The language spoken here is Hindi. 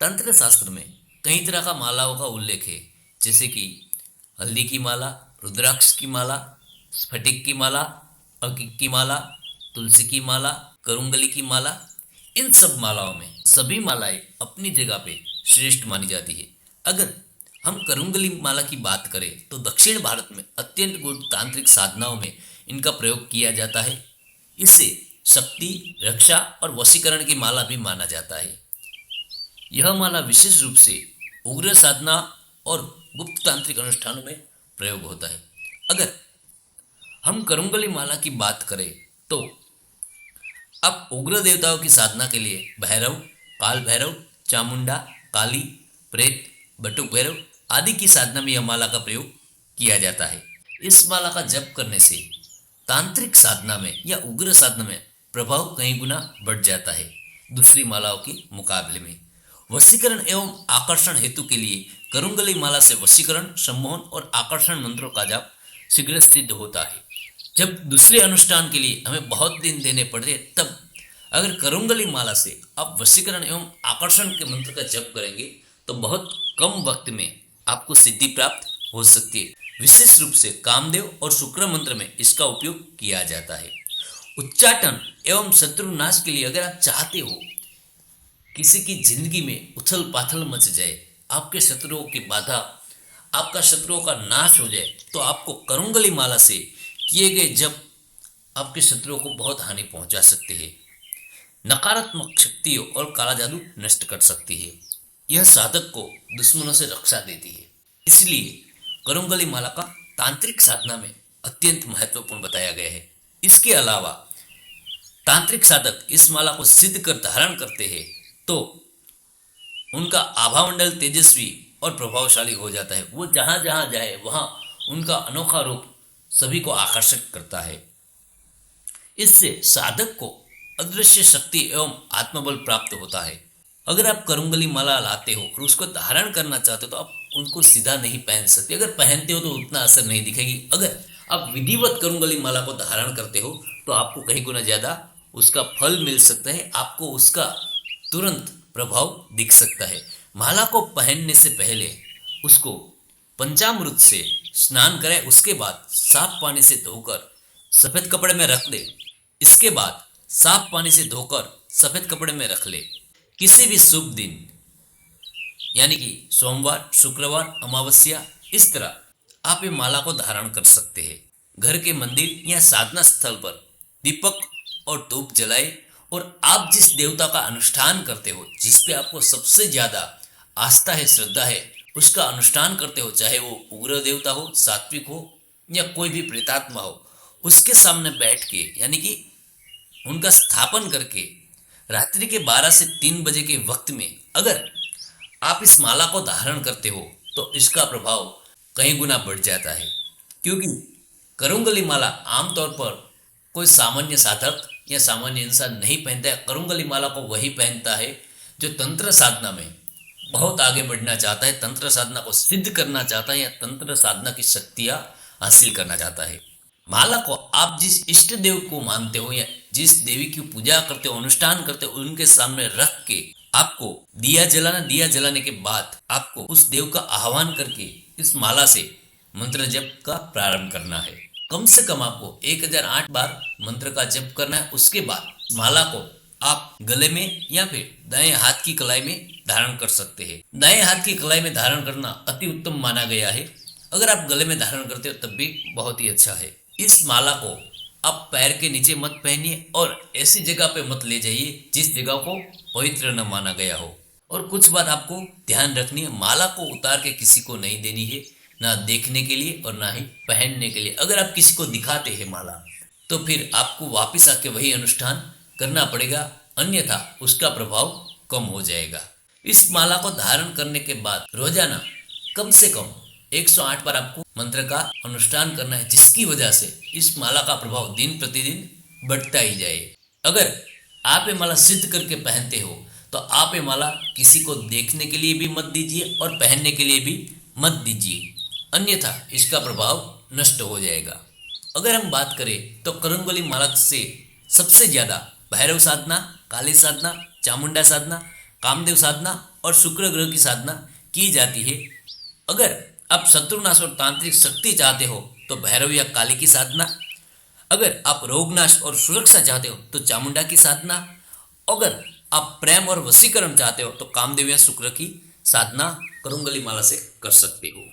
तंत्र शास्त्र में कई तरह का मालाओं का उल्लेख है, जैसे कि हल्दी की माला, रुद्राक्ष की माला, स्फटिक की माला, अर्किक की माला, तुलसी की माला, करुंगली की माला। इन सब मालाओं में सभी मालाएं अपनी जगह पे श्रेष्ठ मानी जाती है। अगर हम करुंगली माला की बात करें तो दक्षिण भारत में अत्यंत गुड़ तांत्रिक साधनाओं में इनका प्रयोग किया जाता है। इसे शक्ति, रक्षा और वशीकरण की माला भी माना जाता है। यह माला विशेष रूप से उग्र साधना और गुप्त तांत्रिक अनुष्ठानों में प्रयोग होता है। अगर हम करुंगली माला की बात करें तो अब उग्र देवताओं की साधना के लिए भैरव, काल भैरव, चामुंडा, काली, प्रेत, बटुक भैरव आदि की साधना में यह माला का प्रयोग किया जाता है। इस माला का जप करने से तांत्रिक साधना में या उग्र साधना में प्रभाव कई गुना बढ़ जाता है दूसरी मालाओं के मुकाबले में। वशीकरण एवं आकर्षण हेतु के लिए करुंगली माला से वशीकरण, सम्मोहन और आकर्षण मंत्रों का जाप शीघ्र सिद्ध होता है। जब दूसरे अनुष्ठान के लिए हमें बहुत दिन देने पड़े, तब अगर करुंगली माला से आप वशीकरण एवं आकर्षण के मंत्र का जप करेंगे तो बहुत कम वक्त में आपको सिद्धि प्राप्त हो सकती है। विशेष रूप से कामदेव और शुक्र मंत्र में इसका उपयोग किया जाता है। उच्चाटन एवं शत्रु नाश के लिए अगर आप चाहते हो किसी की जिंदगी में उथल पाथल मच जाए, आपके शत्रुओं की बाधा, आपका शत्रुओं का नाश हो जाए, तो आपको करुंगली माला से किए गए जप आपके शत्रुओं को बहुत हानि पहुंचा सकते हैं। नकारात्मक शक्तियों और काला जादू नष्ट कर सकती है। यह साधक को दुश्मनों से रक्षा देती है। इसलिए करुंगली माला का तांत्रिक साधना में अत्यंत महत्वपूर्ण बताया गया है। इसके अलावा तांत्रिक साधक इस माला को सिद्ध कर धारण करते हैं तो उनका आभामंडल तेजस्वी और प्रभावशाली हो जाता है। वो जहां जहां जाए वहां उनका अनोखा रूप सभी को आकर्षित करता है। इससे साधक को अदृश्य शक्ति एवं आत्मबल प्राप्त होता है। अगर आप करुंगली माला लाते हो और उसको धारण करना चाहते हो तो आप उनको सीधा नहीं पहन सकते। अगर पहनते हो तो उतना असर नहीं दिखेगी। अगर आप विधिवत करुंगली माला को धारण करते हो तो आपको कहीं गुना ज्यादा उसका फल मिल सकता है, आपको उसका तुरंत प्रभाव दिख सकता है। माला को पहनने से पहले उसको पंचामृत से स्नान करें, उसके बाद साफ पानी से धोकर सफेद कपड़े में रख दे। इसके बाद साफ पानी से धोकर सफेद कपड़े में रख ले। किसी भी शुभ दिन यानी कि सोमवार, शुक्रवार, अमावस्या, इस तरह आप ये माला को धारण कर सकते हैं। घर के मंदिर या साधना स्थल पर दीपक और धूप जलाए और आप जिस देवता का अनुष्ठान करते हो, जिस पे आपको सबसे ज्यादा आस्था है, श्रद्धा है, उसका अनुष्ठान करते हो, चाहे वो उग्र देवता हो, सात्विक हो या कोई भी प्रेतात्मा हो, उसके सामने बैठ के यानी कि उनका स्थापन करके रात्रि के 12 से 3 बजे के वक्त में अगर आप इस माला को धारण करते हो तो इसका प्रभाव कई गुना बढ़ जाता है। क्योंकि करुंगली माला आमतौर पर कोई सामान्य साधक या सामान्य इंसान नहीं पहनता है। करुंगली माला को वही पहनता है जो तंत्र साधना में बहुत आगे बढ़ना चाहता है, तंत्र साधना को सिद्ध करना चाहता है या तंत्र साधना की शक्तियां हासिल करना चाहता है। माला को आप जिस इष्ट देव को मानते हो या जिस देवी की पूजा करते हो, अनुष्ठान करते हो, उनके सामने रख के आपको दिया जलाना, दिया जलाने के बाद आपको उस देव का आह्वान करके इस माला से मंत्र जप का प्रारंभ करना है। कम से कम आपको 1008 बार मंत्र का जप करना है। उसके बाद माला को आप गले में या फिर दाएं हाथ की कलाई में धारण कर सकते हैं। दाएं हाथ की कलाई में धारण करना अति उत्तम माना गया है। अगर आप गले में धारण करते हो तब भी बहुत ही अच्छा है। इस माला को आप पैर के नीचे मत पहनिए और ऐसी जगह पे मत ले जाइए जिस जगह को पवित्र न माना गया हो। और कुछ बात आपको ध्यान रखनी है, माला को उतार के किसी को नहीं देनी है, ना देखने के लिए और ना ही पहनने के लिए। अगर आप किसी को दिखाते हैं माला तो फिर आपको वापस आके वही अनुष्ठान करना पड़ेगा, अन्यथा उसका प्रभाव कम हो जाएगा। इस माला को धारण करने के बाद रोजाना कम से कम 108 बार आपको मंत्र का अनुष्ठान करना है, जिसकी वजह से इस माला का प्रभाव दिन प्रतिदिन बढ़ता ही जाए। अगर आप ये माला सिद्ध करके पहनते हो तो आप ये माला किसी को देखने के लिए भी मत दीजिए और पहनने के लिए भी मत दीजिए, अन्यथा इसका प्रभाव नष्ट हो जाएगा। अगर हम बात करें तो करुंगली माला से सबसे ज्यादा भैरव साधना, काली साधना, चामुंडा साधना, कामदेव साधना और शुक्र ग्रह की साधना की जाती है। अगर आप शत्रुनाश और तांत्रिक शक्ति चाहते हो तो भैरव या काली की साधना। अगर आप रोगनाश और सुरक्षा चाहते हो तो चामुंडा की साधना। अगर आप प्रेम और वशीकरण चाहते हो तो कामदेव या शुक्र की साधना करुंगली माला से कर सकते हो।